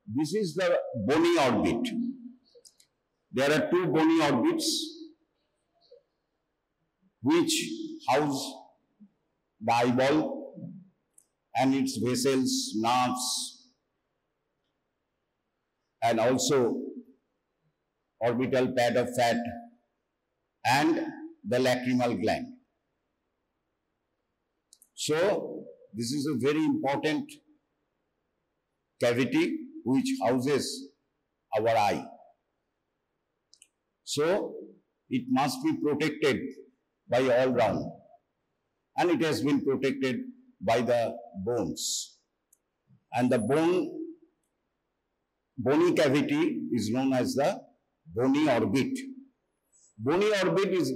This is the bony orbit. There are two bony orbits which house the eyeball and its vessels, nerves, and also orbital pad of fat and the lacrimal gland. So this is a very important cavity which houses our eye. So it must be protected by all round, and it has been protected by the bones. And the bony cavity is known as the bony orbit. Bony orbit is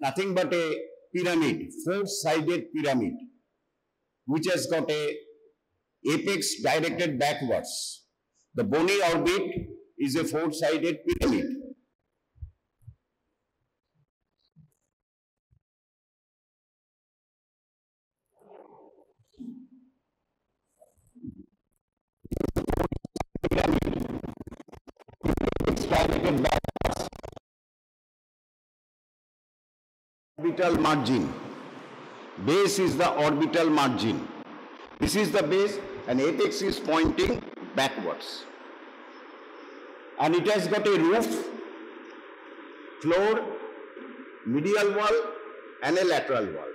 nothing but a pyramid, four-sided pyramid, which has got a apex directed backwards. The bony orbit is a four-sided pyramid. Directed backwards. Orbital margin. Base is the orbital margin. This is the base, and apex is pointing backwards. And it has got a roof, floor, medial wall, and a lateral wall.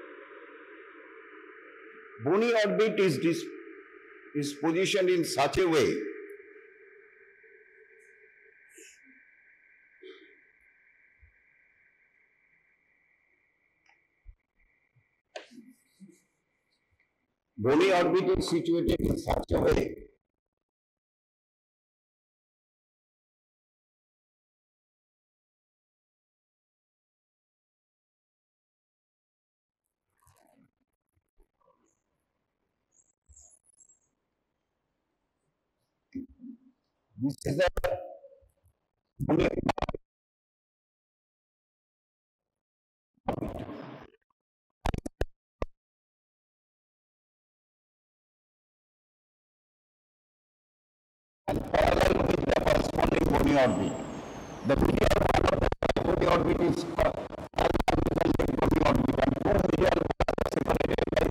Bony orbit is positioned in such a way bony orbit is situated in such a way this is the bony and parallel with the corresponding bony orbit. The medial part of the bony orbit is parallel with the leg bony orbit, and four medial walls are separated by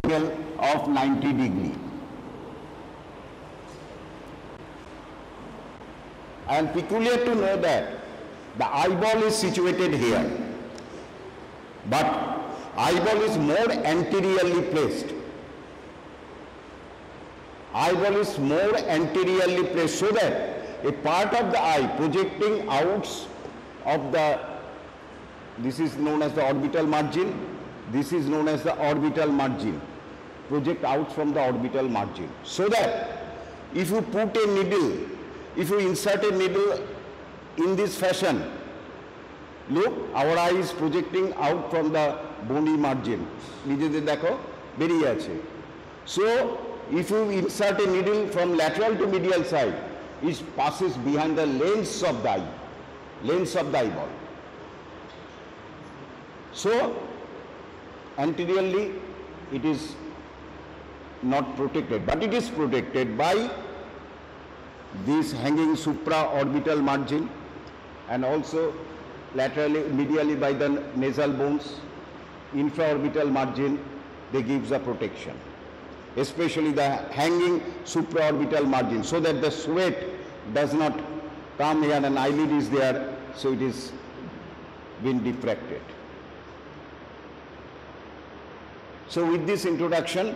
angle of 90 degrees. And peculiar to know that the eyeball is situated here, but eyeball is more anteriorly placed. Eyeball is more anteriorly placed, so that a part of the eye projecting out of the, this is known as the orbital margin, this is known as the orbital margin, project out from the orbital margin, so that if you put a needle, if you insert a needle in this fashion, look, our eye is projecting out from the bony margin. So, if you insert a needle from lateral to medial side, it passes behind the lens of the eye, lens of the eyeball. So, anteriorly, it is not protected, but it is protected by this hanging supraorbital margin, and also laterally, medially by the nasal bones, infraorbital margin, they gives a protection, especially the hanging supraorbital margin, so that the sweat does not come here and eyelid is there, so it is been diffracted. So with this introduction,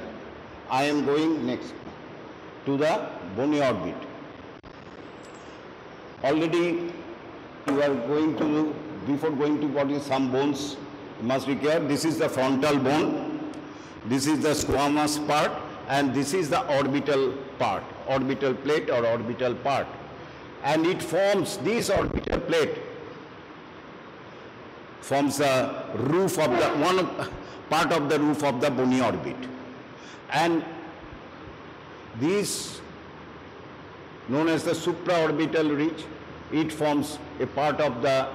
I am going next to the bony orbit. Already you are going to, before going to what is some bones, you must be clear, this is the frontal bone, this is the squamous part, and this is the orbital part, orbital plate or orbital part. And it forms, this orbital plate forms the roof of the, one part of the roof of the bony orbit. And this, known as the supraorbital ridge, it forms a part of the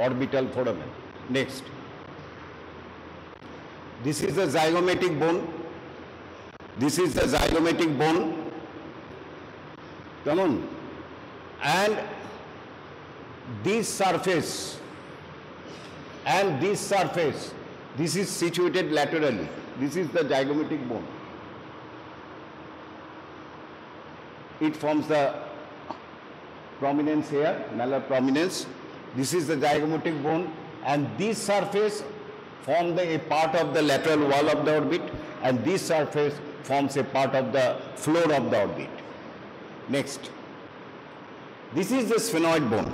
orbital foramen. Next, this is the zygomatic bone. This is the zygomatic bone. Come on. And this surface and this surface, this is situated laterally. This is the zygomatic bone. It forms the prominence here, malar prominence. This is the zygomatic bone, and this surface forms a part of the lateral wall of the orbit, and this surface forms a part of the floor of the orbit. Next, this is the sphenoid bone.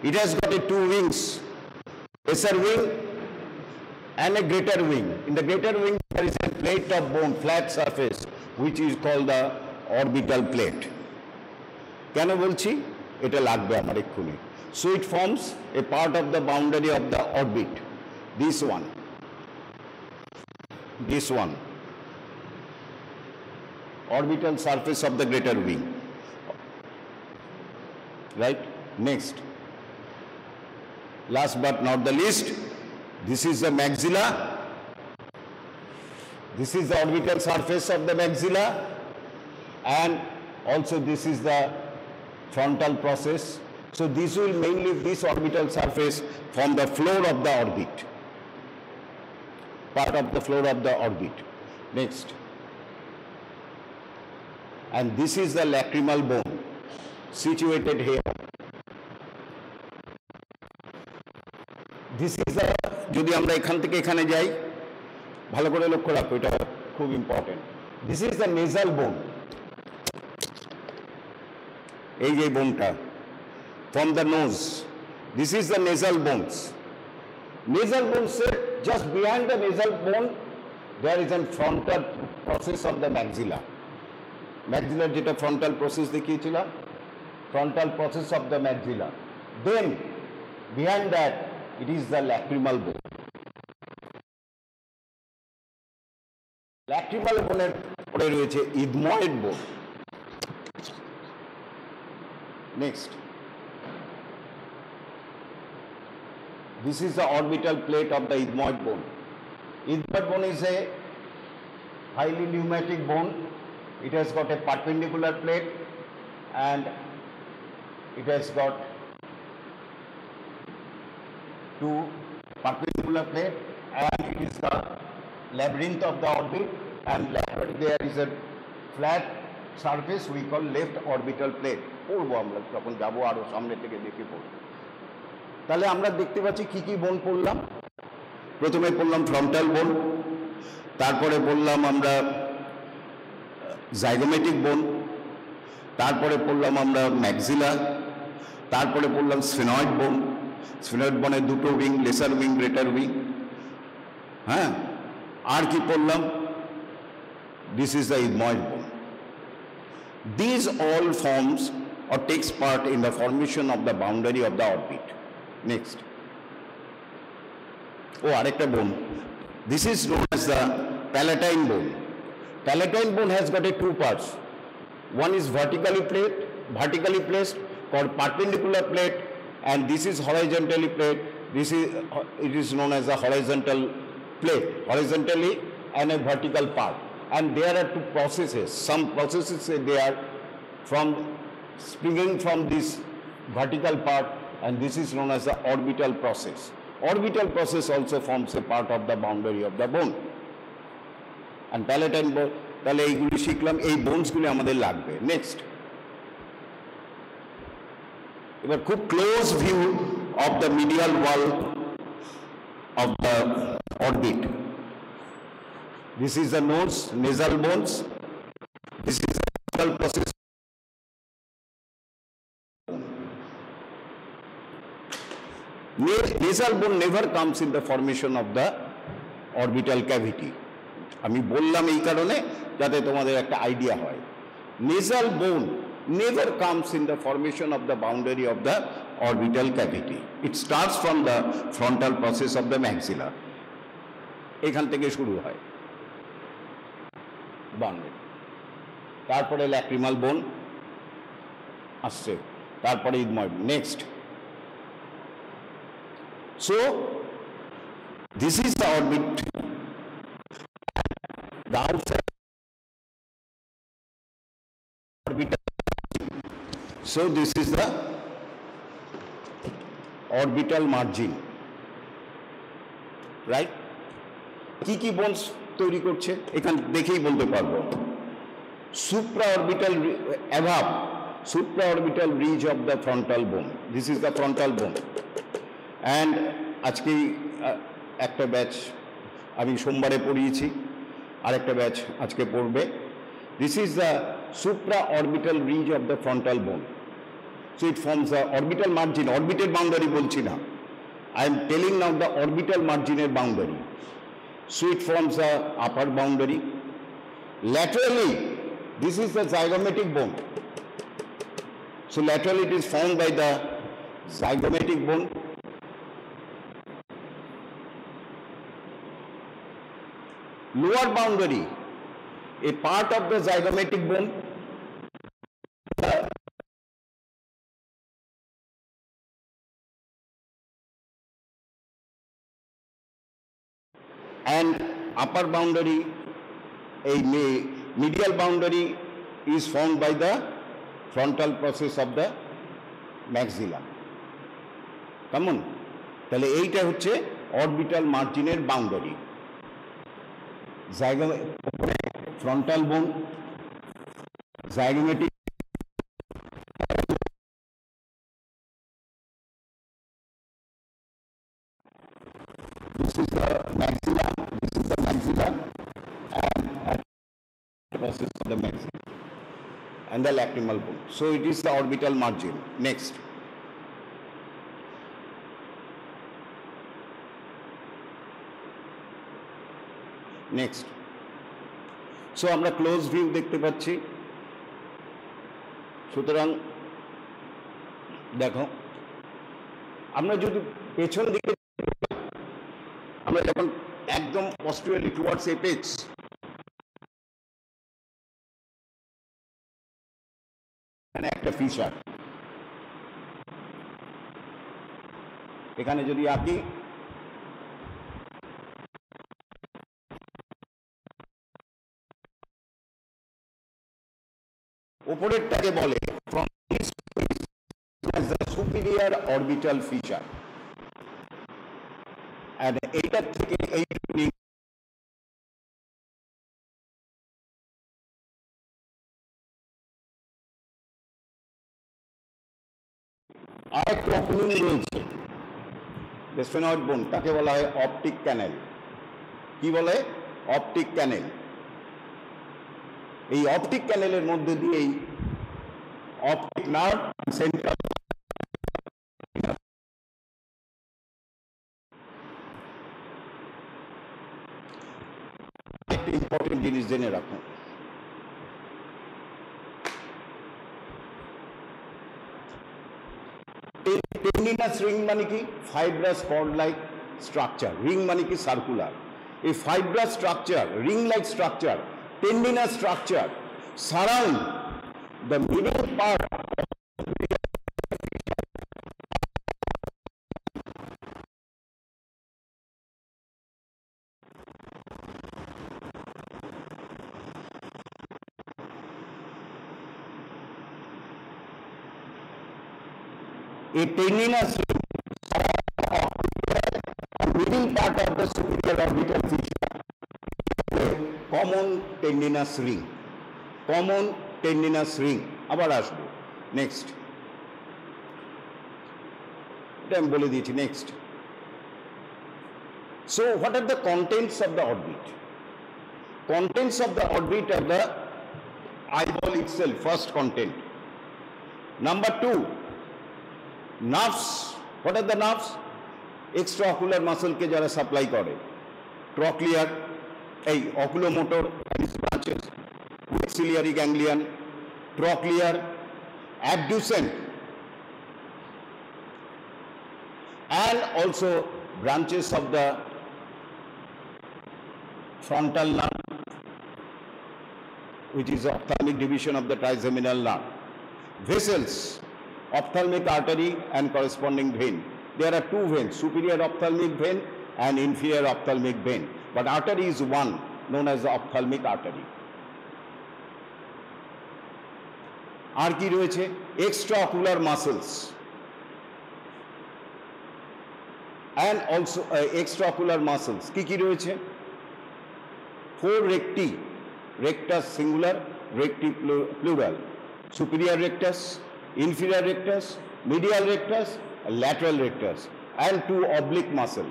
It has got two wings, lesser wing and a greater wing. In the greater wing, there is a plate of bone, flat surface, which is called the orbital plate. কেন বলছি এটা লাগবে আমার এক্ষুনি so it forms a part of the boundary of the orbit, this one, orbital surface of the greater wing, right? Next, last but not the least, this is the maxilla. This is the orbital surface of the maxilla, and also this is the frontal process. So this will mainly, this orbital surface form the floor of the orbit, part of the floor of the orbit. Next, and this is the lacrimal bone situated here. This is the, যদি আমরা এখান থেকে এখানে যাই ভালো করে লক্ষ্য রাখো, এটা খুব important. This is the nasal bone. এই যে বোনটা from the nose, this is the nasal bones. Nasal bones, just behind the nasal bone there is a frontal process of the maxilla. Maxilla যেটা frontal process দেখিয়েছিলাম, frontal process of the maxilla. Then behind that it is the lacrimal bone. Lacrimal bone এর পরে রয়েছে ethmoid bone. Next, this is the orbital plate of the ethmoid bone. Ethmoid bone is a highly pneumatic bone. It has got a perpendicular plate and it has got two perpendicular plate, and it is the labyrinth of the orbit, and there is a flat surface we call left orbital plate. পড়বো আমরা যখন যাবো আরো সামনে থেকে দেখে পড়বো। তাহলে আমরা দেখতে পাচ্ছি কি কি বোন পড়লাম। প্রথমে পড়লাম ফ্রন্টাল বোন, তারপরে বললাম আমরা জাইগোমেটিক বোন, তারপরে পড়লাম আমরা ম্যাক্সিলা, তারপরে পড়লাম স্ফেনয়েড বোন। স্ফেনয়েড বোনের দুটো wing, lesser wing, greater wing. হ্যাঁ, আর কি পড়লাম? This is the ethmoid bone. These all forms or takes part in the formation of the boundary of the orbit. Next. Oh, arekta bone. This is known as the palatine bone. Palatine bone has got two parts. One is vertically placed called perpendicular plate, and this is horizontally plate. It is known as the horizontal plate, horizontally and a vertical part. And there are two processes. Some processes they are springing from this vertical part, and this is known as the orbital process. Orbital process also forms a part of the boundary of the bone. And palatine bone, তাহলে এইগুলি শিখলাম, এই বোনসগুলি আমাদের লাগবে। Next, এবার খুব close view of the medial wall of the orbit. This is the nose, nasal bones. This is the orbital process. Nasal bone never comes in the formation of the orbital cavity. আমি বললাম এই কারণে যাতে তোমাদের একটা idea হয়। Nasal bone never comes in the formation of the boundary of the orbital cavity. It starts from the frontal process of the maxilla. এখান থেকে শুরু হয় বাউন্ডারি। তারপরে ল্যাক্রিমাল বোন আসছে, তারপরে ethmoid. Next, So this is the orbit, the outside orbital. So this is the orbital margin, right? কি bones তৈরি করছে এখান দেখেই বলতে পারবো। supraorbital above supraorbital ridge of the frontal bone. This is the frontal bone. And আজকে একটা batch আমি সোমবারে পড়িয়েছি, আর একটা ব্যাচ আজকে পড়বে। This is the supraorbital ridge of the frontal bone. So it forms the orbital margin. Orbital boundary বলছি না, I am telling now the orbital margin boundary. So it forms the upper boundary. Laterally, this is the zygomatic bone. So laterally it is formed by the zygomatic bone. Lower boundary, a part of the zygomatic bone, and upper boundary, a medial boundary is formed by the frontal process of the maxilla. Come on, তাহলে এইটা হচ্ছে orbital margin এর boundary. Frontal bone, zygomatic, this is the maxilla, and the process of the maxilla, and the lacrimal bone. So it is the orbital margin. Next. Next. So আমরা close view দেখতে পাচ্ছি। সুতরাং দেখো, আমরা যদি পেছন দিকে, আমরা যখন একদম posteriorly towards apex, এখানে একটা ফিচার, এখানে যদি আঁকি, উপরেরটাকে বলে superior orbital feature, and এইটার থেকে এইটুকুনি আরেকটা ওপেনিং রয়েছে স্ফেনয়েড বোন, তাকে বলা হয় অপটিক ক্যানেল। কি বলে? Optic canal. এই অপটিক ক্যানেলের মধ্যে দিয়েই অপটিক নার্ভ সেন্ট্রাল একটা ইম্পর্টেন্ট জিনিস জেনে রাখুন। টেন্ডিনাস রিং মানে কি? Fibrous cord like structure. Ring মানে কি? সার্কুলার। এই fibrous structure, ring like structure, tendinous structure surround the middle part a tendinous middle part of the superior orbital feature, common tendinous ring, common tendinous ring. আবার আসবো next, এটা আমি বলে দিয়েছি। Next, so what are the contents of the orbit? Contents of the orbit of the eyeball itself, first content. Number 2, nerves. What are the nerves? Extraocular muscle কে যারা supply করে, trochlear, এই oculomotor branches, maxillary ganglion, trochlear, abducent, and also branches of the frontal nerve, which is the ophthalmic division of the trigeminal nerve. Vessels, ophthalmic artery and corresponding vein. There are two veins, superior ophthalmic vein and inferior ophthalmic vein. But artery is one, known as the ophthalmic artery. আর কি রয়েছে? Extraocular muscles and also extraocular muscles কি কি রয়েছে? 4 recti, rectus singular, recti plural, superior rectus, inferior rectus, medial rectus, lateral rectus, and 2 oblique muscle,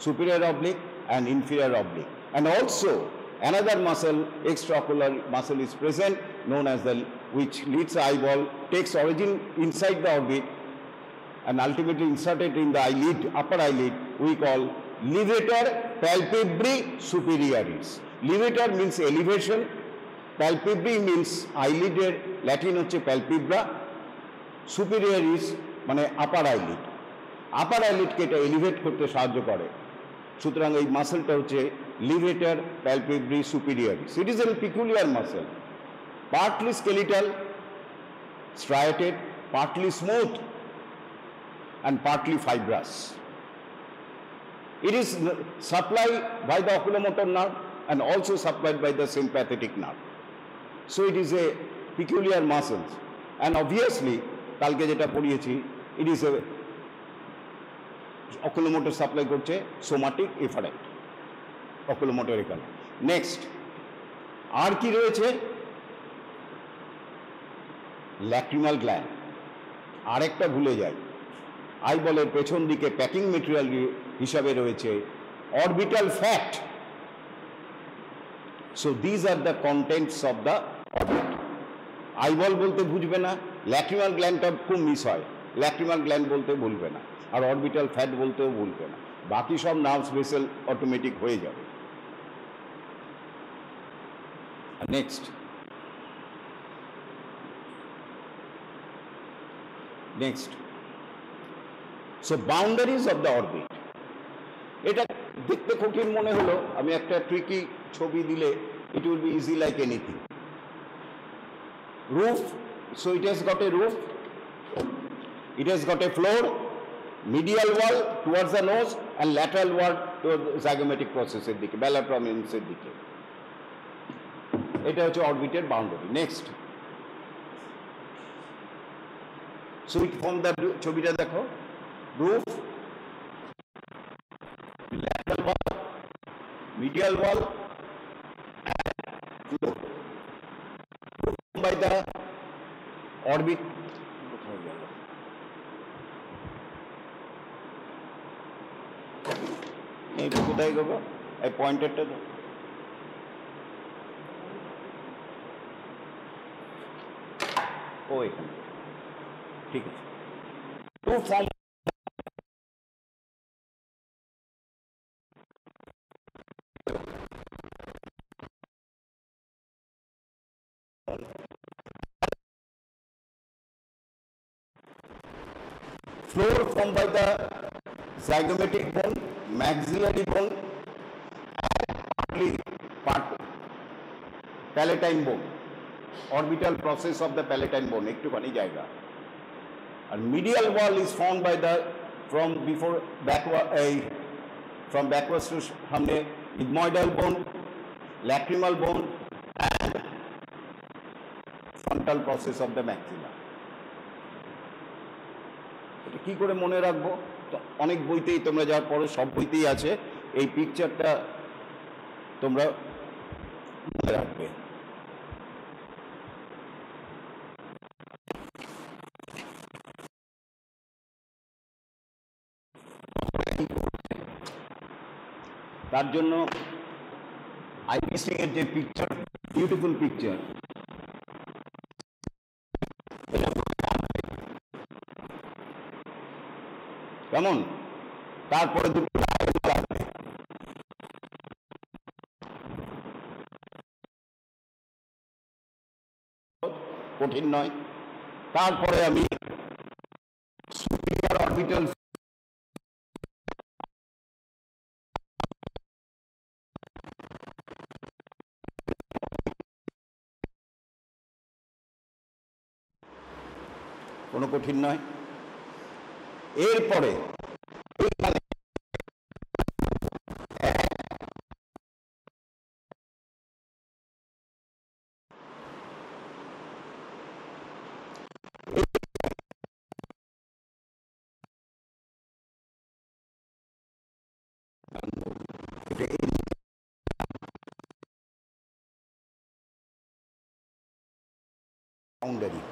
superior oblique and inferior oblique. And also another muscle, extraocular muscle is present, known as the, which leads the eyeball, takes origin inside the orbit and ultimately inserted in the eyelid, upper eyelid, we call levator palpebrae superioris. Levator means elevation, palpebrae means eyelid, Latin হচ্ছে palpebra, superioris মানে upper eyelid. Upper eyelid কে এটা elevate করতে সাহায্য করে। সুতরাং এই মাসলটা হচ্ছে levator palpebrae superioris. It is a peculiar muscle, partly skeletal, striated, partly smooth, and partly fibrous. It is supplied by the oculomotor nerve and also supplied by the sympathetic nerve. So it is a peculiar muscle, and obviously কালকে যেটা পড়িয়েছি, it is a oculomotor supply করছে somatic efferent, oculomotor এখানে। Next আর কি রয়েছে? Lacrimal gland. আরেকটা ভুলে যাই, আইবলের পেছন দিকে প্যাকিং মেটেরিয়াল হিসাবে রয়েছে orbital fat. So these are the contents of the orbit. Eyeball বলতে বুঝবে না, ল্যাক্রিমাল গ্ল্যান্ডটা খুব মিস হয়, ল্যাক্রিমাল গ্ল্যান্ড বলতে ভুলবে না, আর অরবিটাল ফ্যাট বলতেও ভুলবে না, বাকি সব নার্ভস ভেসেল অটোমেটিক হয়ে যাবে। Next so boundaries of the orbit. এটা দেখতে কঠিন মনে হলো, আমি একটা ট্রিকি ছবি দিলে it will be easy like anything. Roof, so it has got a roof, it has got a floor, medial wall towards the nose and lateral wall towards the zygomatic process এর দিকে, বেলা prominence এর দিকে। এটা হচ্ছে অরবিটের boundary. Next so from the ছবিটা দেখো, roof, lateral wall, medial wall, and floor by the orbit. এইটা কোথায় গেল? এই পয়েন্টারটা ও এখানে, ঠিক আছে। To form floor formed by the zygomatic bone, maxillary bone, and partly palatine bone, orbital process of the palatine bone, একটুখানি জায়গা। And medial wall is formed by the from backwards to সামনে ethmoidal bone, lacrimal bone, and frontal process of the maxilla. এটা কি করে মনে রাখবো? তো অনেক বইতেই তোমরা যাওয়ার পরে সব বইতেই আছে, এই পিকচারটা তোমরা মনে রাখবে। তার জন্য আইপি সিং এর যে পিকচার, বিউটিফুল পিকচার, কেমন? তারপরে দুটো কঠিন নয়। তারপরে আমি সুপিরিয়র অরবিটাল কোনো কঠিন নয়। এরপরে boundary.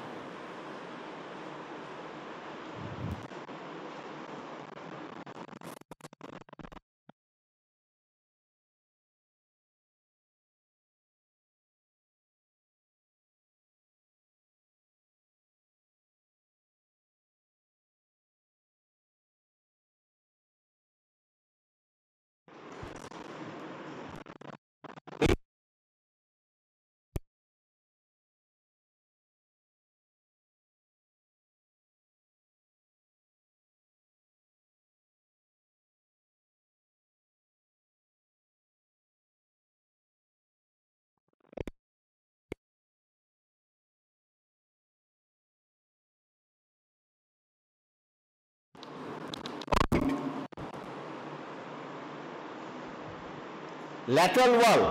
Lateral wall.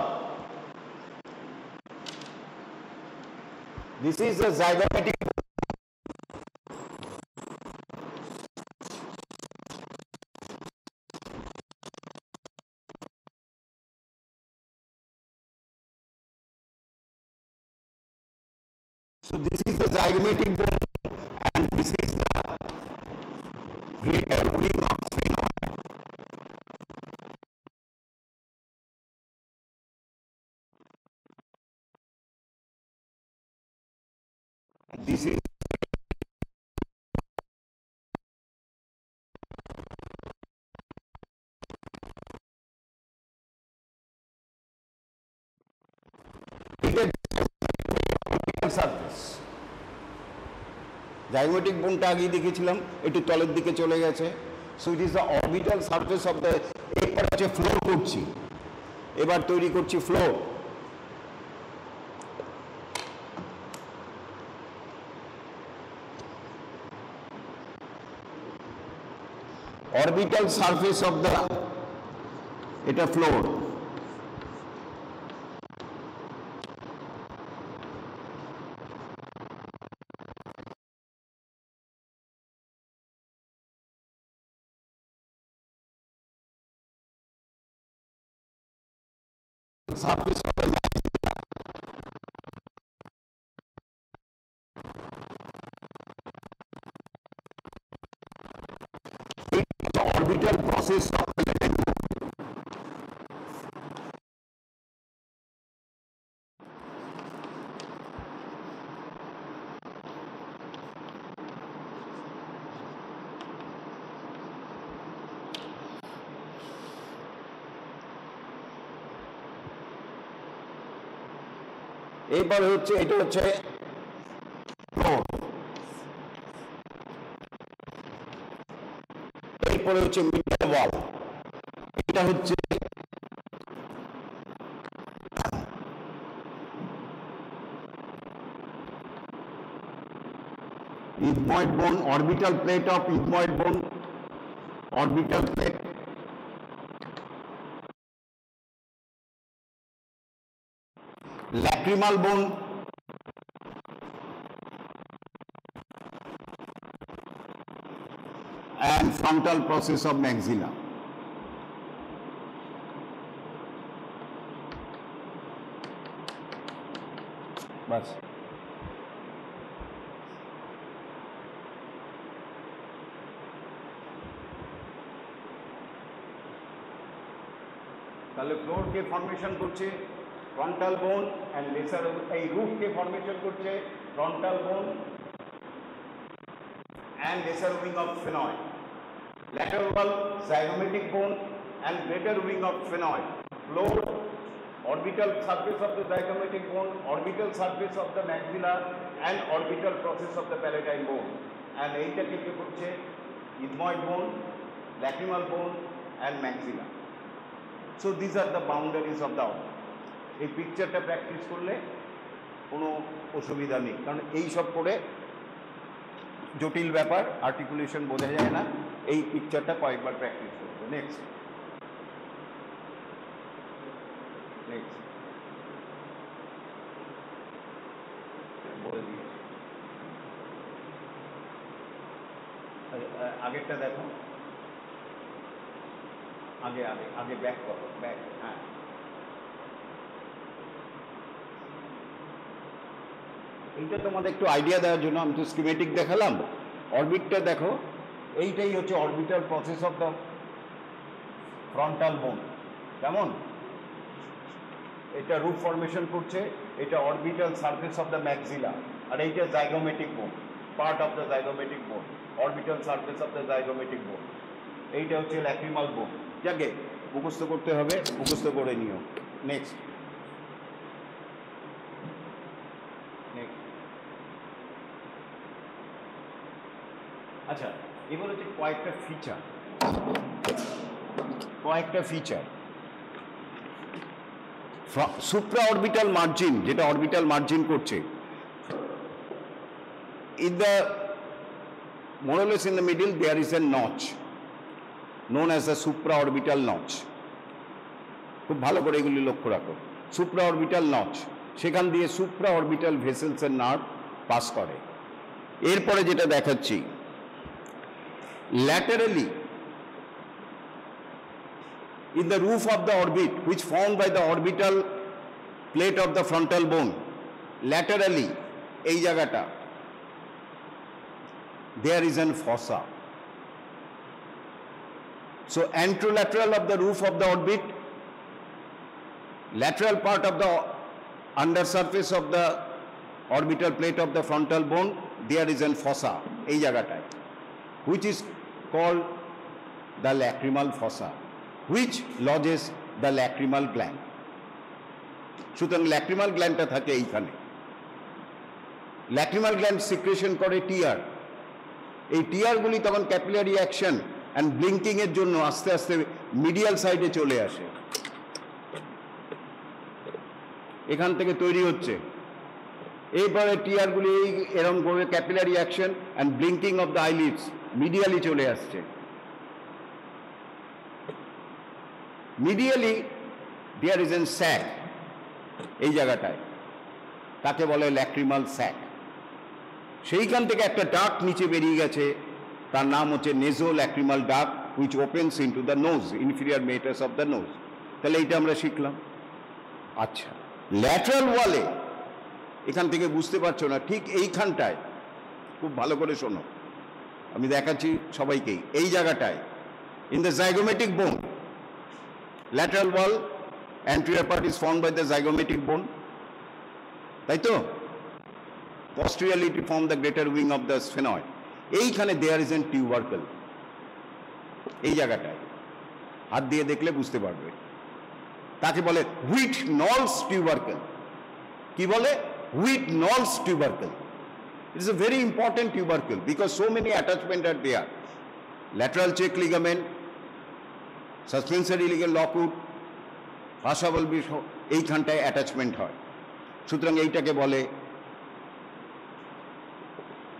This is a zygomatic. So this is the zygomatic bone, and this is the greater wing of sphenoid. This is surface. Zygomatic বোনটা আগেই দেখেছিলাম, একটু তলের দিকে চলে গেছে। So it is the orbital surface of the, এরপর হচ্ছে ফ্লোর করছি, এবার তৈরি করছি floor. Orbital surface of the, এটা floor. Surface of the orbital process of the এবার হচ্ছে, এটা হচ্ছে এরপরে হচ্ছে মিডল ওয়াল, এটা হচ্ছে ethmoid bone, orbital plate of ethmoid bone, orbital plate, lacrimal bone, and frontal process of maxilla. बस তাহলে ফ্লোর কে ফর্মেশন করছে ফ্রন্টাল বোন এন্ড লেসার, এই রুট কে ফর্মেশন করছে ফ্রন্টাল বোন and lesser wing of sphenoid, lateral wall, zygomatic bone and greater wing of sphenoid, floor, orbital surface of the zygomatic bone, orbital surface of the maxilla and orbital process of the palatine bone, and এইটাকে কি করছে ethmoid bone, lacrimal bone and maxilla. So these are the boundaries of the organ. এই পিকচারটা practice করলে কোনো অসুবিধা নেই, কারণ এই সব করে জটিল ব্যাপার, আর্টিকুলেশন বোঝা যায় না, এই পিকচারটা কয়েকবার প্র্যাকটিস করতে। নেক্সট নেক্সট বলে দিয়েছি, আগেরটা দেখো, আগে আগে আগে ব্যাক করো, ব্যাক। হ্যাঁ, এইটা তোমাদের একটু আইডিয়া দেওয়ার জন্য আমি তো স্কিমেটিক দেখালাম। অরবিটটা দেখো, এইটাই হচ্ছে orbital process of the frontal bone. কেমন? এটা রুট ফর্মেশন করছে, এটা orbital surface of the maxilla, আর এইটা zygomatic bone, part of the zygomatic bone, orbital surface of the zygomatic bone. এইটা হচ্ছে ল্যাক্রিমাল বোন। যাকে মুখস্থ করতে হবে, মুখস্থ করে নিও। নেক্সট নেক্সট আচ্ছা, এবার হচ্ছে কয়েকটা ফিচার, সুপ্রা অরবিটাল মার্জিন, যেটা অরবিটাল মার্জিন করছে, in the more or less in the middle there is a notch known as the supraorbital notch. খুব ভালো করে এগুলি লক্ষ্য রাখো, সুপ্রাঅরবিটাল নচ, সেখান দিয়ে সুপ্রাঅরবিটাল ভেসেলস এর নার্ভ পাস করে। এরপরে যেটা দেখাচ্ছি, laterally in the roof of the orbit which formed by the orbital plate of the frontal bone, laterally এই জায়গাটা there is an fossa. So anterolateral of the roof of the orbit, lateral part of the undersurface of the orbital plate of the frontal bone, there is an fossa এই জায়গাটায়, which is called the lacrimal fossa, which lodges the lacrimal gland. সুতরাং lacrimal glandটা থাকে এইখানে। lacrimal gland secretion করে টিয়ার, এই টিয়ারগুলি তখন capillary action and blinking এর জন্য আস্তে আস্তে মিডিয়াল সাইডে চলে আসে, এখান থেকে তৈরি হচ্ছে। এরপরে টিয়ারগুলি এরকম করে capillary action and blinking of the eyelids medially চলে আসছে। Medially there is an sac, এই জায়গাটায় তাকে বলে ল্যাক্রিমাল স্যাক। সেইখান থেকে একটা ডাক নিচে বেরিয়ে গেছে, তার নাম হচ্ছে nasolacrimal duct, which opens into the nose, inferior meatus of the nose. তাহলে এইটা আমরা শিখলাম। আচ্ছা, ল্যাটারাল ওয়ালে, এখান থেকে বুঝতে পারছো না, ঠিক এইখানটায়, খুব ভালো করে শোনো, আমি দেখাচ্ছি সবাইকেই, এই জায়গাটায় ইন দ্য জাইগোমেটিক বোন, lateral wall, anterior part is formed by the zygomatic bone, তাই তো? Posteriorly to form the greater wing of the sphenoid. এইখানে there is a tubercle, এই জায়গাটায় হাত দিয়ে দেখলে বুঝতে পারবে, তাকে বলে Whitnall's tubercle। কি বলে? Whitnall's tubercle. It is a very important tubercle because so many attachments are there. Lateral check ligament, suspensory ligament locus, fascia bulbis, এইখানটায় অ্যাটাচমেন্ট হয়। সুতরাং এইটাকে বলে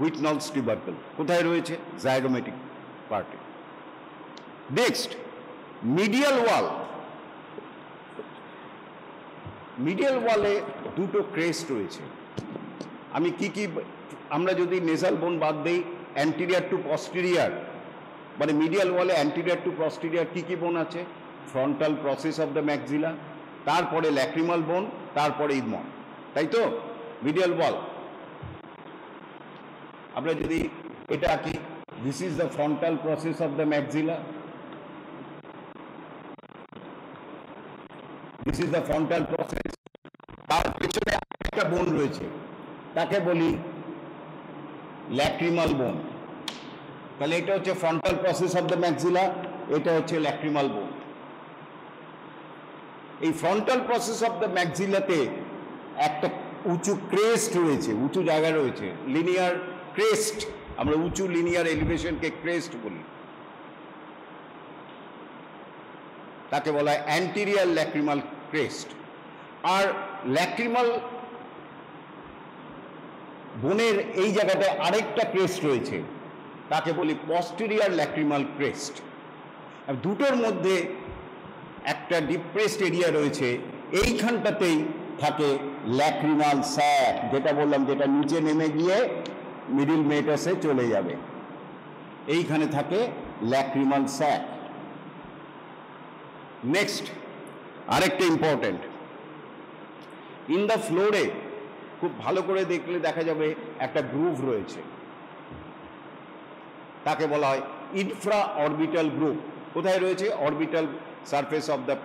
Whitnall's tubercle। কোথায় রয়েছে? জাইগোমেটিক পার্টে। নেক্সট, মিডিয়াল ওয়াল। মিডিয়াল ওয়ালে দুটো ক্রেস্ট রয়েছে। আমি কি কি, আমরা যদি নেজাল বোন বাদ দেই, অ্যান্টিরিয়ার টু পস্টেরিয়ার, মানে মিডিয়াল ওয়ালে অ্যান্টিরিয়ার টু পস্টেরিয়ার কি কি বোন আছে? Frontal process of the maxilla, তারপরে ল্যাক্রিমাল বোন, তারপরে ইডমন, তাই তো? মিডিয়াল ওয়াল আমরা যদি এটা কি, this is the frontal process of the maxilla, this is the frontal process, তার পেছনে একটা বোন রয়েছে, তাকে বলি ল্যাক্রিমাল বোন। তাহলে এটা হচ্ছে frontal process of the maxilla, এটা হচ্ছে ল্যাক্রিমাল বোন। এই ফ্রন্টাল প্রসেস অফ দ্য ম্যাক্সিলাতে একটা উঁচু ক্রেস্ট রয়েছে, উঁচু জায়গা রয়েছে, লিনিয়ার ক্রেস্ট, আমরা উঁচু লিনিয়ার এলিভেশনকে ক্রেস্ট বলি, তাকে বলা হয় অ্যান্টিরিয়ার ল্যাক্রিমাল ক্রেস্ট। আর ল্যাক্রিমাল বোনের এই জায়গাটায় আরেকটা ক্রেস্ট রয়েছে, তাকে বলি পস্টেরিয়র ল্যাক্রিমাল ক্রেস্ট। আর দুটোর মধ্যে একটা ডিপ্রেসড এরিয়া রয়েছে, এইখানটাতেই থাকে ল্যাক্রিমাল স্যাক, যেটা বললাম, যেটা নিচে নেমে গিয়ে মিডিল মেটাসে চলে যাবে। এইখানে থাকে ল্যাক্রিমাল স্যাক। নেক্সট আরেকটা ইম্পর্টেন্ট, ইন দ্য ফ্লোরে খুব ভালো করে দেখলে দেখা যাবে একটা গ্রুভ রয়েছে, তাকে বলা হয় ইনফ্রা অরবিটাল গ্রুভ। কোথায় রয়েছে? অরবিটাল সারফেস অফ দ্য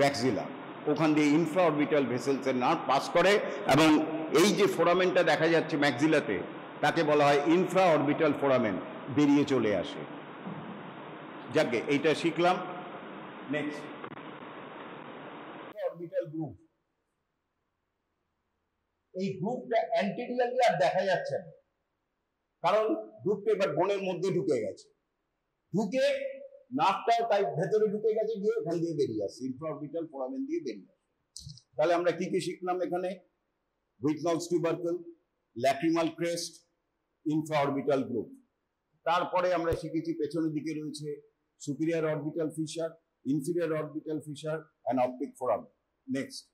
ব্যাক্সিলা, ওখান দিয়ে ইনফ্রা অরবিটাল ভেসেলসের নার্ভ পাস করে, এবং এই যে ফোরামেনটা দেখা যাচ্ছে ম্যাক্সিলাতে, তাকে বলা হয় ইনফ্রা অরবিটাল ফোরামেন, বেরিয়ে চলে আসে। যাকে এইটা শিখলাম। Next orbital গ্রুভ। এই গ্রুপটা অ্যান্টেরিয়রলি আর দেখা যাচ্ছে না, কারণ গ্রুপটা এবার বোনের মধ্যে ঢুকে গেছে, ঢুকে নার্ভটাও তাই ভেতরে ঢুকে গেছে, গিয়ে ওখান দিয়ে বেরিয়ে আসছে, ইনফ্রাঅরবিটাল ফোরামেন দিয়ে বেরিয়ে আসছে। তাহলে আমরা কি কি শিখলাম এখানে? Whitnall's tubercle, lacrimal crest, infraorbital group. তারপরে আমরা শিখেছি পেছনের দিকে রয়েছে superior orbital fissure, inferior orbital fissure and optic foramen. Next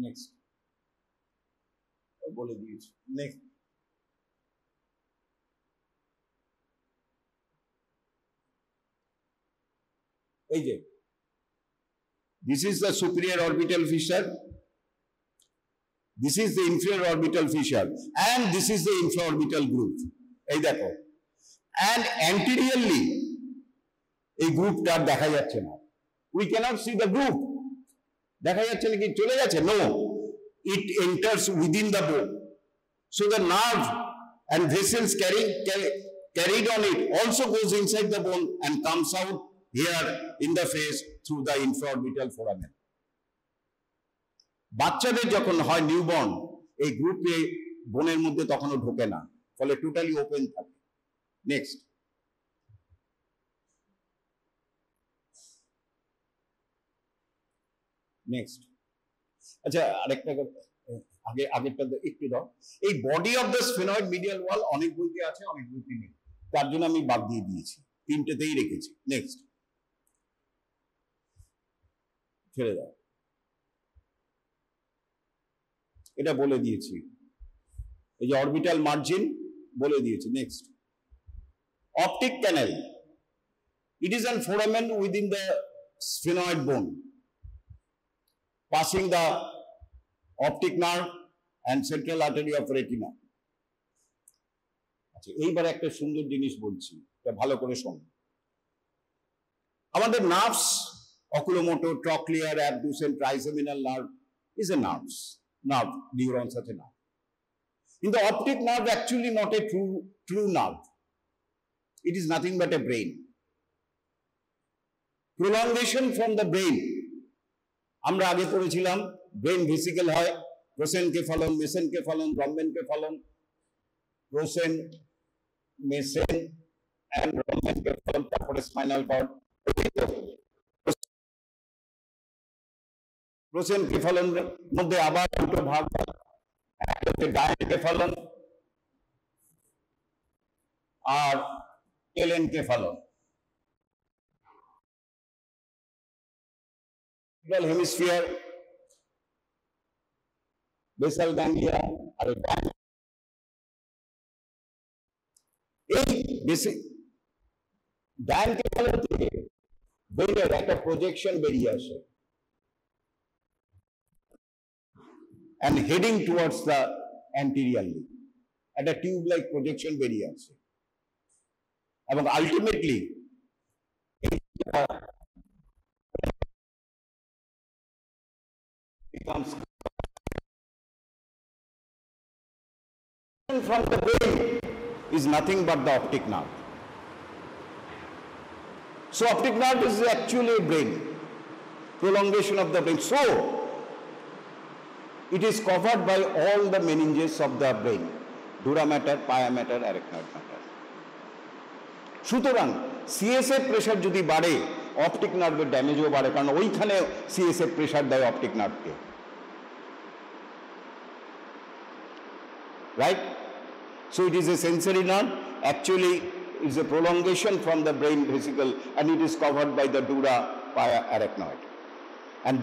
next বলে দিয়েছি। নেক্সট এই যে this is the superior orbital fissure, this is the inferior orbital fissure, and this is the infraorbital groove. এই দেখো, and anteriorly এই গ্রুপটা দেখা যাচ্ছে না, we cannot see the groove। দেখা যাচ্ছে নাকি চলে যাচ্ছে? No, it enters within the bone, so the nerve and vessels carried on it also goes inside the bone and comes out here in the face through the infraorbital foramen. বাচ্চাদের যখন হয় newborn, এই গ্রুপে বোনের মধ্যে তখনও ঢোকে না, ফলে টোটালি ওপেন থাকে। নেক্সট নেক্সট আচ্ছা, আরেকটা আগেরটা একটু দাও। এই body of the sphenoid medial wall অনেক বইতে আছে, অনেক বইতে নেই, তার জন্য আমি বাদ দিয়ে দিয়েছি, তিনটেতেই রেখেছি। নেক্সট ছেড়ে দাও, এটা বলে দিয়েছি। এই যে অরবিটাল মার্জিন বলে দিয়েছি। Next optic canal, it is an foramen within the sphenoid bone passing the optic nerve and central artery of retina. আচ্ছা, এইবারে একটা সুন্দর জিনিস বলছি, এটা ভালো করে শোনো। আমাদের nerves, oculomotor, trochlear, abducens, trigeminal nerve is a nerve, neurons আছে না। কিন্তু optic nerve actually not a true nerve. It is nothing but a brain. Prolongation from the brain. আমরা আগে পড়েছিলাম ব্রেন ভেসিকেল হয়, প্রোসেনকেফালন, মেসেনকেফালন, রম্বেনকেফালন, প্রোসেন, মেসেন এন্ড রম্বেনকেফালন, তারপরে স্পাইনাল কর্ড। প্রোসেনকেফালনের মধ্যে আবার দুটো ভাগ, একটা হচ্ছে ডায়ানকেফালন আর টেলেনকেফালন। হেমিস্ফিয়ার, বেসাল গ্যাংলিয়া আর এই ডায়ানকেফালন থেকে ব্রেনের একটা প্রজেকশন বেরিয়ে আসে and heading towards the anteriorly, একটা টিউব লাইক প্রজেকশন বেরিয়ে আসে, এবং ultimately becomes from the brain is nothing but the optic nerve. So optic nerve is actually a brain, prolongation of the brain. So it is covered by all the meninges of the brain, dura mater, pia mater, arachnoid mater. সুতরাং CSF pressure যদি বাড়ে optic নার্ভের ড্যামেজও বাড়ে, কারণ ওইখানে CSF pressure দেয় optic নার্ভকে, right? So it is a sensory nerve, actually is a prolongation from the brain vesicle, and it is covered by the dura pia arachnoid, and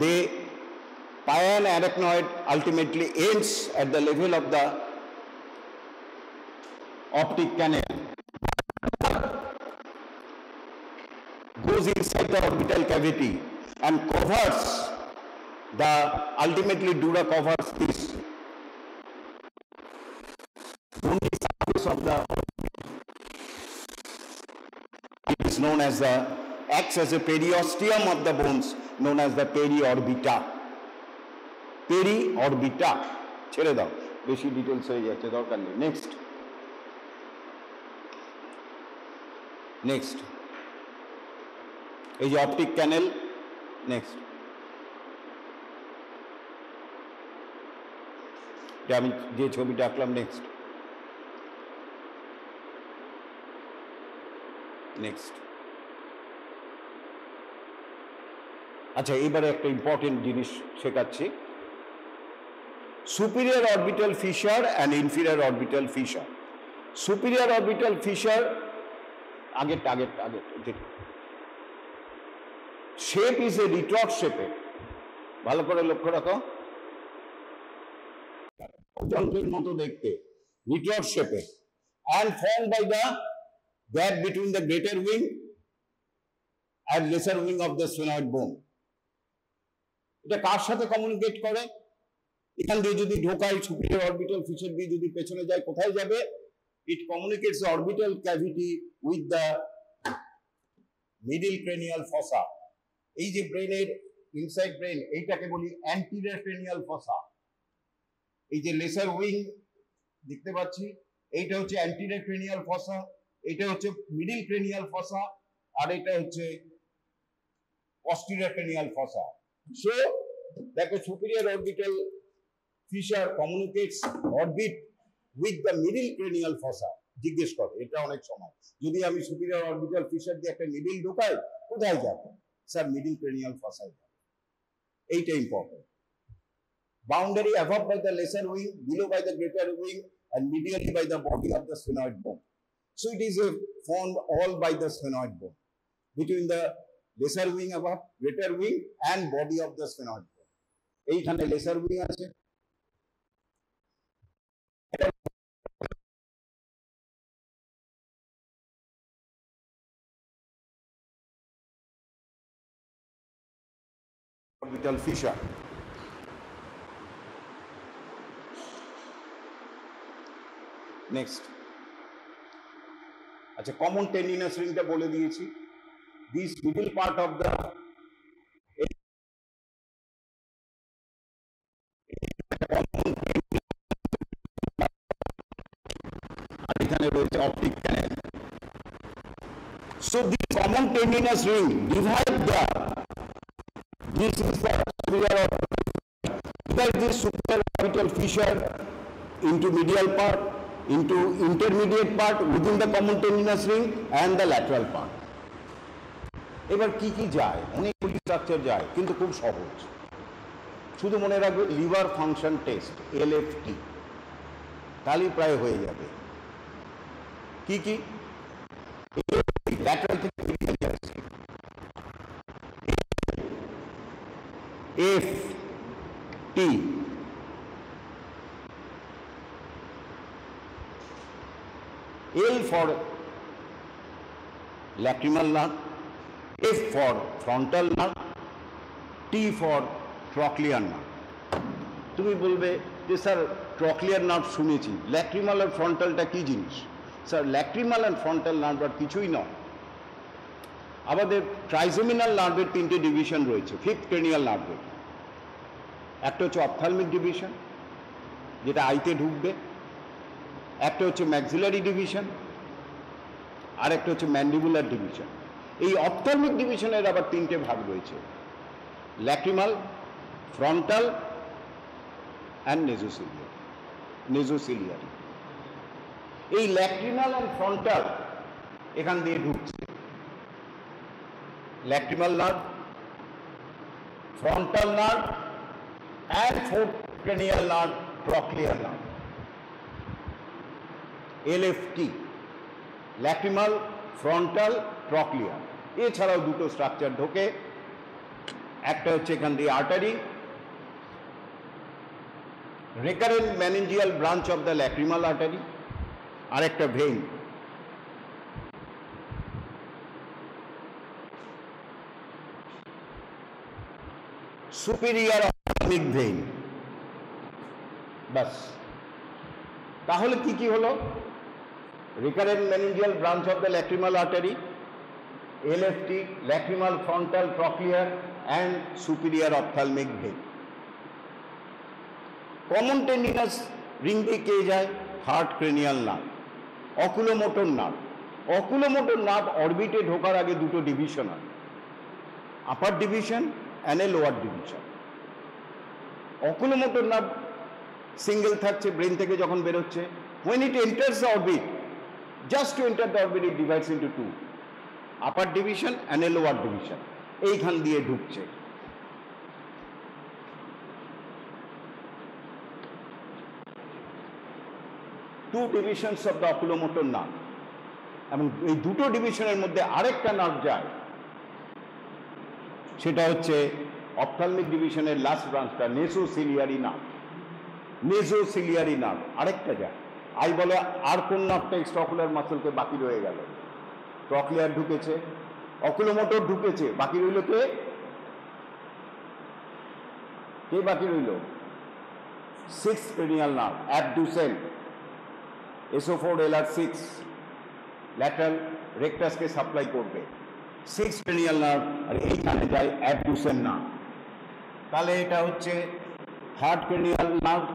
pia and arachnoid ultimately ends at the level of the optic canal, goes inside the orbital cavity and covers the, ultimately dura covers this bony surface of the, it is known as the, acts as a periosteum of the bones, known as the periorbita. Periorbita. ছেড়ে দাও, বেশি details হয়ে যাচ্ছে, দরকার নেই। Next এই যে optic ক্যানেল, next আমি যে ছবিটা আঁকলাম, নেক্সট আচ্ছা, এবারে একটা ইম্পর্টেন্ট জিনিস শেখাচ্ছি, superior orbital fissure and inferior orbital fissure. Superior orbital fissure, আগের শেপ ইজ এ রিট্রট শেপে, ভালো করে লক্ষ্য রাখো, যন্ত্রের মতো দেখতে, রিট্রট শেপে, and formed by the gap between the greater wing and lesser wing of the sphenoid bone. এটা কার সাথে কমিউনিকেট করে? এখান দিয়ে যদি ঢোকায় সুপিরিয়র অরবিটাল ফিশার দিয়ে যদি পেছনে যায়, কোথায় যাবে? It communicates the orbital cavity with the middle cranial fossa. এই যে ব্রেনের ইনসাইড ব্রেন, এইটাকে বলি অ্যান্টিরিয়র ক্রেনিয়াল ফসা। এই যে লেসার উইং দেখতে পাচ্ছি, এইটা হচ্ছে অ্যান্টিরিয়র ক্রেনিয়াল ফসা, এটা হচ্ছে মিডল ক্রেনিয়াল ফসা, আর এটা হচ্ছে পস্টিরিয়র ক্রেনিয়াল ফসা। সো দেখো, superior orbital fissure communicates orbit with the middle cranial fossa. জিজ্ঞেস করো, এটা অনেক সময়, যদি আমি সুপিরিয়র অরবিটাল ফিশার দিয়ে একটা নিডল ঢোকাই, কোথায় যাবে? স্যার, মিডল ক্রেনিয়াল ফসায় যাবে। এইটা important. Boundary above by the lesser wing, below by the greater wing, and medially by the body of the sphenoid bone. So it is formed all by the sphenoid bone, between the lesser wing above, greater wing, and body of the sphenoid bone. এইখানে lesser wing আছে, orbital fissure. Next, আচ্ছা, common tendinous রিংটা বলে দিয়েছি। This middle part of the, আর এখানে রয়েছে optic canal. So this common tendinous ring divide the, this is the superior, divide this superior orbital fissure into medial part, into intermediate part within the common tendinous ring and the lateral part. এবার কি কি যায়? অনেকগুলি structure যায়, কিন্তু খুব সহজ। শুধু মনে রাখবে লিভার ফাংশন টেস্ট, LFT, তাহলেই প্রায় হয়ে যাবে। কি কি? ল্যাটারাল থেকে বেরিয়ে আসছে, FT, L for lacrimal nerve, F for frontal nerve, T for trochlear nerve. তুমি বলবে যে স্যার ট্রকলিয়ার নার্ভ শুনেছি, ল্যাক্রিমাল আর ফ্রন্টালটা কি জিনিস? স্যার, ল্যাক্রিমাল আর ফ্রন্টাল নার্ভ আর কিছুই নয়। আমাদের ট্রাইজেমিনাল নার্ভের 3টে ডিভিশন রয়েছে, ফিফথ ক্রেনিয়াল নার্ভের। একটা হচ্ছে অপথ্যালমিক ডিভিশন, যেটা আইতে ঢুকবে, একটা হচ্ছে ম্যাক্সিলারি ডিভিশন, আর একটা হচ্ছে ম্যান্ডিবুলার ডিভিশন। এই অপথ্যালমিক ডিভিশনের আবার 3টে ভাগ রয়েছে, ল্যাক্রিমাল, ফ্রন্টাল অ্যান্ড নেজোসিলিয়ারি। এই ল্যাক্রিমাল অ্যান্ড ফ্রন্টাল এখান দিয়ে ঢুকছে, lacrimal nerve, frontal nerve, and fourth cranial nerve, trochlear nerve. LFT, lacrimal, frontal, trochlear. এছাড়াও দুটো স্ট্রাকচার ঢোকে, একটা হচ্ছে এখান দিয়ে artery, recurrent meningeal branch of the lacrimal artery, আর একটা ভেইন। Superior ophthalmic vein. বাস, তাহলে কি কি হলো? Recurrent meningeal branch of the lacrimal artery, LFT, lacrimal, frontal, trochlear and superior ophthalmic vein. Common tendinous ring দিয়ে কে যায়? Third cranial nerve, oculomotor nerve. Oculomotor নার্ভ অরবিটে ঢোকার আগে দুটো ডিভিশন হয়, upper division and a lower division. Oculomotor nerve single থাকছে ব্রেন থেকে যখন বেরোচ্ছে, when it enters the orbit, just to enter the orbit it divides into two, upper division and a lower division. এইখান দিয়ে ঢুকছে। Two divisions of the oculomotor nerve, এবং এই দুটো ডিভিশনের মধ্যে আরেকটা নার্ভ যায়, সেটা হচ্ছে অপথ্যালমিক ডিভিশনের লাস্ট ব্রাঞ্চটা, নেসোসিলিয়ারি নার্ভ। নেসোসিলিয়ারি নার্ভ আরেকটা যায়। আই বলে আর কোন নার্ভটা এক্সট্রাঅকুলার মাসলকে বাকি রয়ে গেল? ট্রক্লিয়ার ঢুকেছে, অকুলোমোটর ঢুকেছে, বাকি রইল কে? কে বাকি রইল? Six cranial nerve, abducens, SO4 LR6 lateral রেকটাসকে সাপ্লাই করবে। সিক্স ক্রেনিয়াল নার্ভ, আর এইখানে যায় অ্যাবডুসেন নার্ভ। তাহলে এটা হচ্ছে থার্ড ক্রেনিয়াল নার্ভ,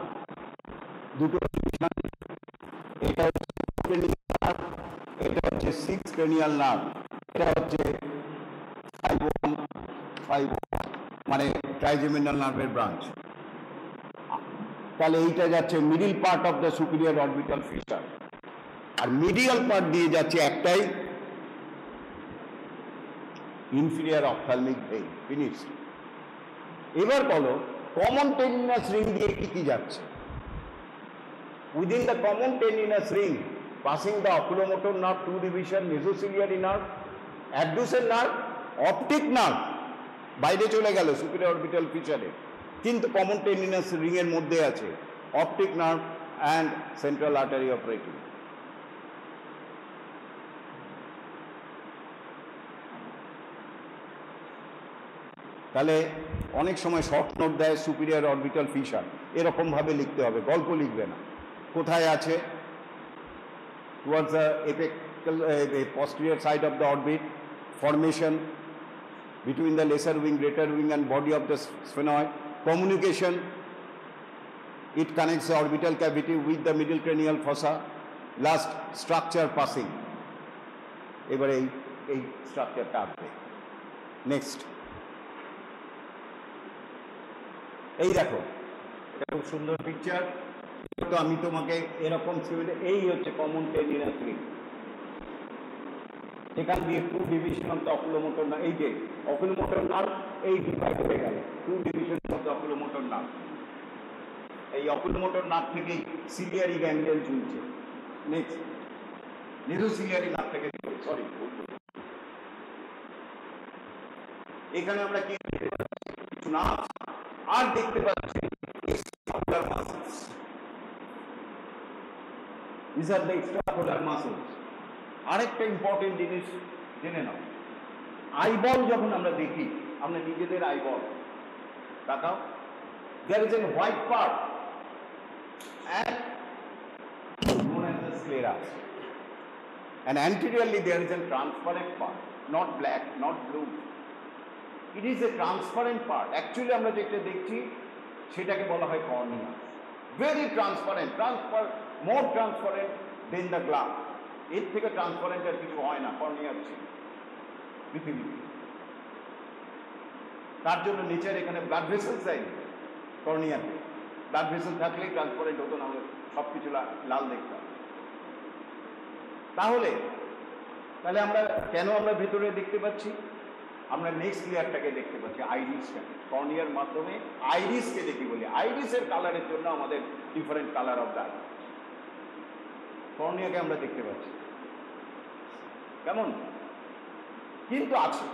দুটো ডিভিশন। এটা হচ্ছে ক্রেনিয়াল নার্ভ, এটা হচ্ছে সিক্স ক্রেনিয়াল নার্ভ, এটা হচ্ছে 5 মানে ট্রাইজেমিনাল নার্ভের ব্রাঞ্চ। তাহলে এইটা যাচ্ছে middle part of the superior orbital fissure, আর মিডিয়াল পার্ট দিয়ে যাচ্ছে একটাই, ইনফিরিয়র অপথ্যালমিক ভেইন। ফিনিশড। এবার বলো কমন টেন্ডিনাস রিং দিয়ে কি কি যাচ্ছে? Within the common tendinous ring, passing the oculomotor nerve, two division, nasociliary nerve, abducens nerve, optic nerve বাইরে চলে গেল সুপিরিয়র অরবিটাল ফিশারে, কিন্তু কমন টেন্ডিনাস রিং এর মধ্যে আছে optic nerve and central artery of retina. তাহলে অনেক সময় শর্ট নোট দেয় সুপিরিয়র অরবিটাল ফিশার, এরকম ভাবে লিখতে হবে, গল্প লিখবে না। কোথায় আছে? Towards the apical posterior side of the orbit, formation between the lesser wing, greater wing and body of the sphenoid, communication, it connects the orbital cavity with the middle cranial fossa, last structure passing. এবারে এই স্ট্রাকচারটা আসবে। Next, এই দেখো, এটা খুব সুন্দর picture. তো আমি তোমাকে এরকম ছবিতে, এই হচ্ছে কমন টেন্ডিনাস রিং, এখান দিয়ে two division of the oculomotor nerve, এই যে অকুলোমোটর নার্ভ এই ডিভাইড হয়ে গেল, two division of the oculomotor nerve. এই অকুলোমোটর নার্ভ থেকে সিলিয়ারি গ্যাংলিয়ন চলছে। নেক্সট, নেসোসিলিয়ারি নার্ভ থেকে, সরি, এখানে আমরা কি নার্ভ আর দেখতে পাচ্ছি extraocular muscles. These are the extraocular muscles. আরেকটা ইম্পর্টেন্ট জিনিস জেনে নাও, আইবল যখন আমরা দেখি, আমরা নিজেদের আইবল তাকাও, there is a white part and known as the sclera, and anteriorly there is a transparent part, not black, not blue. It is a transparent part. Actually আমরা যেটা দেখছি সেটাকে বলা হয় cornea. Very transparent, more transparent than the glass. এর থেকে transparent আর কিছু হয় না কর্নিয়ার চেয়ে পৃথিবীতে। তার জন্য নিচের এখানে ব্লাড ভেসেল চাই কর্নিয়াতে, ব্লাড ভেসেল থাকলেই ট্রান্সপারেন্ট হতো, না হলে সব কিছু লাল দেখতাম। তাহলে আমরা কেন আমরা ভেতরে দেখতে পাচ্ছি? আমরা নেক্সট লেয়ারটাকে দেখতে পাচ্ছি, আইরিসটা। কর্নিয়ার মাধ্যমে আইরিসকে দেখি বলি। আইরিসের কালারের জন্য আমাদের different colour of the eye. কর্নিয়াকে আমরা দেখতে পাচ্ছি কেমন, কিন্তু আছে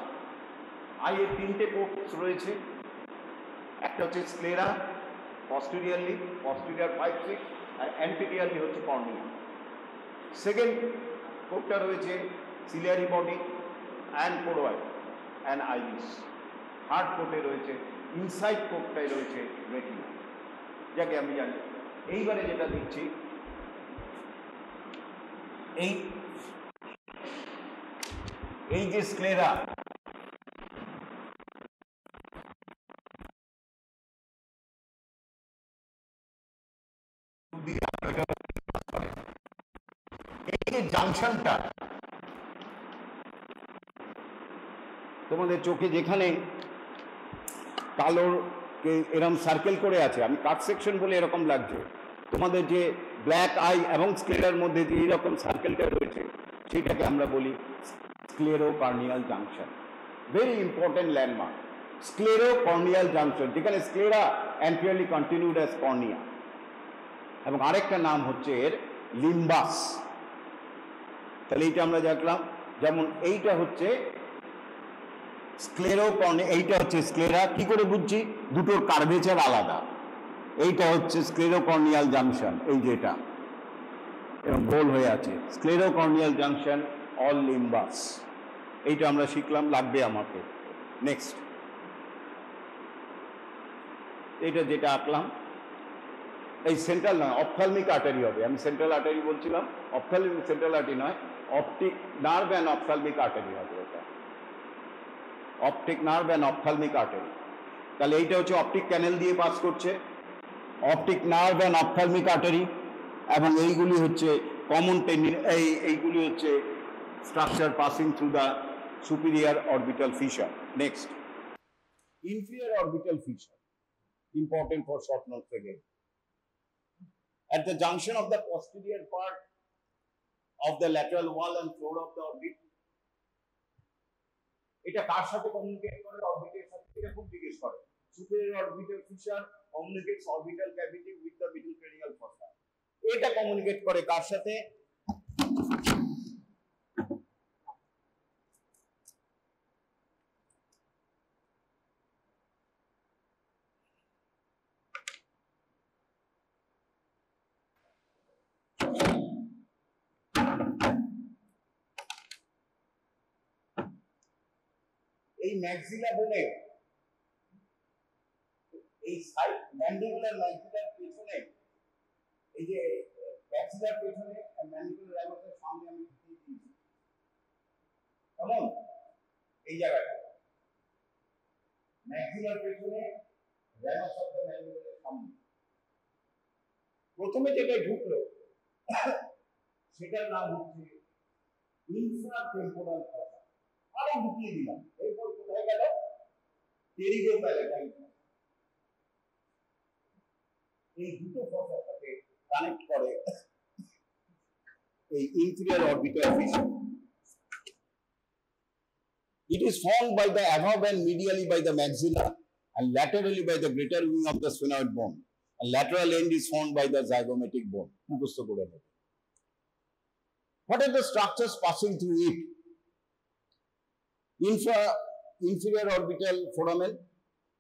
আইয়ের তিনটে কোটস রয়েছে। একটা হচ্ছে স্ক্লেরা পস্টেরিয়রলি, পস্টেরিয়র 5-6, আর অ্যান্টেরিয়রলি হচ্ছে কর্নিয়া। সেকেন্ড কোটটা রয়েছে সিলিয়ারি বডি অ্যান্ড কোরোয়াই অ্যান্ড আইরিস। থার্ড কোটে রয়েছে, ইনসাইড কোটটাই রয়েছে রেটিনা, যাকে আমি জানি। এইবারে যেটা দিচ্ছি, এই যে স্ক্লেরা, এই যে জাংশনটা তোমাদের চোখে যেখানে কালোর এরকম সার্কেল করে আছে, আমি কাট সেকশন বলে এরকম লাগছে, তোমাদের যে ব্ল্যাক আই এবং স্ক্লেরার মধ্যে যে এইরকম সার্কেলটা রয়েছে, সেটাকে আমরা বলি sclerocorneal junction. Very important landmark, sclerocorneal junction, যেখানে sclera anteriorly continued as cornea, এবং আরেকটা নাম হচ্ছে এর লিম্বাস। তাহলে এইটা আমরা দেখলাম, যেমন এইটা হচ্ছে স্ক্লেরোকর্নিয়া, এইটা হচ্ছে স্ক্লেরা। কি করে বুঝছি? দুটোর কার্ভেচার আলাদা। এইটা হচ্ছে স্ক্লেরোকর্নিয়াল জাংশন, এই যে এটা এরকম গোল হয়ে আছে, স্ক্লেরোকর্নিয়াল জাংশন অল লিম্বাস। এইটা আমরা শিখলাম, লাগবে আমাকে। নেক্সট, এটা যেটা আঁকলাম, এই সেন্ট্রাল নয়, অপথ্যালমিক আর্টারি হবে। আমি সেন্ট্রাল আর্টারি বলছিলাম, অপথ্যালমিক সেন্ট্রাল আর্টারি নয়, optic nerve and ophthalmic artery হবে এটা, optic nerve and ophthalmic artery. তাহলে এইটা হচ্ছে অপটিক ক্যানেল দিয়ে পাস করছে, optic nerve and ophthalmic artery, এবং এইগুলি হচ্ছে কমন এইগুলি হচ্ছে structure passing through the superior orbital fissure. Next, inferior orbital fissure, important for short notes again. At the junction of the posterior part of the lateral wall and floor of the orbit, এটা কার সাথে communicate করে? অরবিটের সাথে। এটা খুব জিজ্ঞেস করে। Superior orbital fissure communicates orbital cavity with the middle cranial fossa. এটা communicate করে কার সাথে? এই ম্যাক্সিলা বলে, এই সাইড ম্যান্ডিবুলার ম্যাক্সিলার পেছনে, এই যে ম্যাক্সিলার পেছনে ম্যান্ডিবুলার রাইমাসের সামনে আমি দিয়েছি, কেমন? এই জায়গাটা ম্যাক্সিলার পেছনে, রাইমাস অফ দ্য ম্যান্ডিবুলার সামনে। প্রথমে যেটা ঢুকলো সেটার নাম হচ্ছে ইনফ্রাটেম্পোরাল ফসা। আরো ঢুকিয়ে দিলাম, এরপর কোথায় গেল? টেরিগোপ্যালেটাইন। এই দুটো ফসার সাথে কানেক্ট করে এই inferior orbital fissure. It is formed by the above and medially by the maxilla and laterally by the greater wing of the sphenoid bone. And lateral end is formed by the zygomatic bone. What are the structures passing through it? Inferior orbital foramen.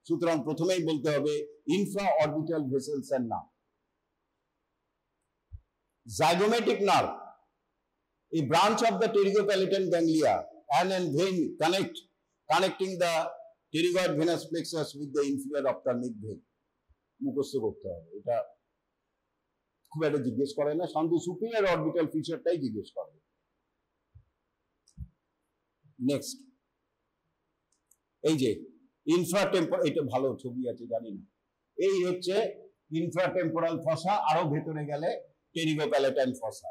সুতরাং প্রথমেই বলতে হবে infraorbital vessels and nerve. Zygomatic nerve, a branch of the pterygopalatal ganglia and vein connecting the pterygoid venous plexus with the inferior ophthalmic vein. মুখস্থ করতে হবে, এটা খুব একটা জিজ্ঞেস করে না, শুধু সুপিরিয়র অরবিটাল ফিচারটাই জিজ্ঞেস করে। নেক্সট, এই যে ইনফ্রাটেম্পোরাল, এটা ভালো ছবি আছে জানি না, এই হচ্ছে ইনফ্রাটেম্পোরাল ফসা, আরো ভেতরে গেলে টেরিগোপ্যালেটাইন ফসা।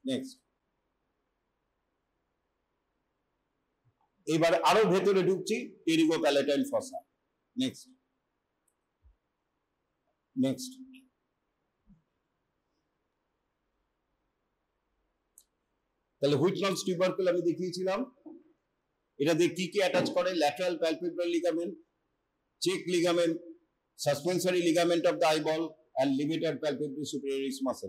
নেক্সট, এবার আরো ভেতরে ঢুকছি, টেরিগোপ্যালেটাইন ফসা। নেক্সট, নেক্সট, তাহলে হুইটনলস টিউবারকুল আমি দেখিয়েছিলাম, এটা দিয়ে কি কি অ্যাটাচ করে? Lateral palpebral ligament, check ligament, suspensory ligament of the eyeball, and levator palpebrae superioris muscle.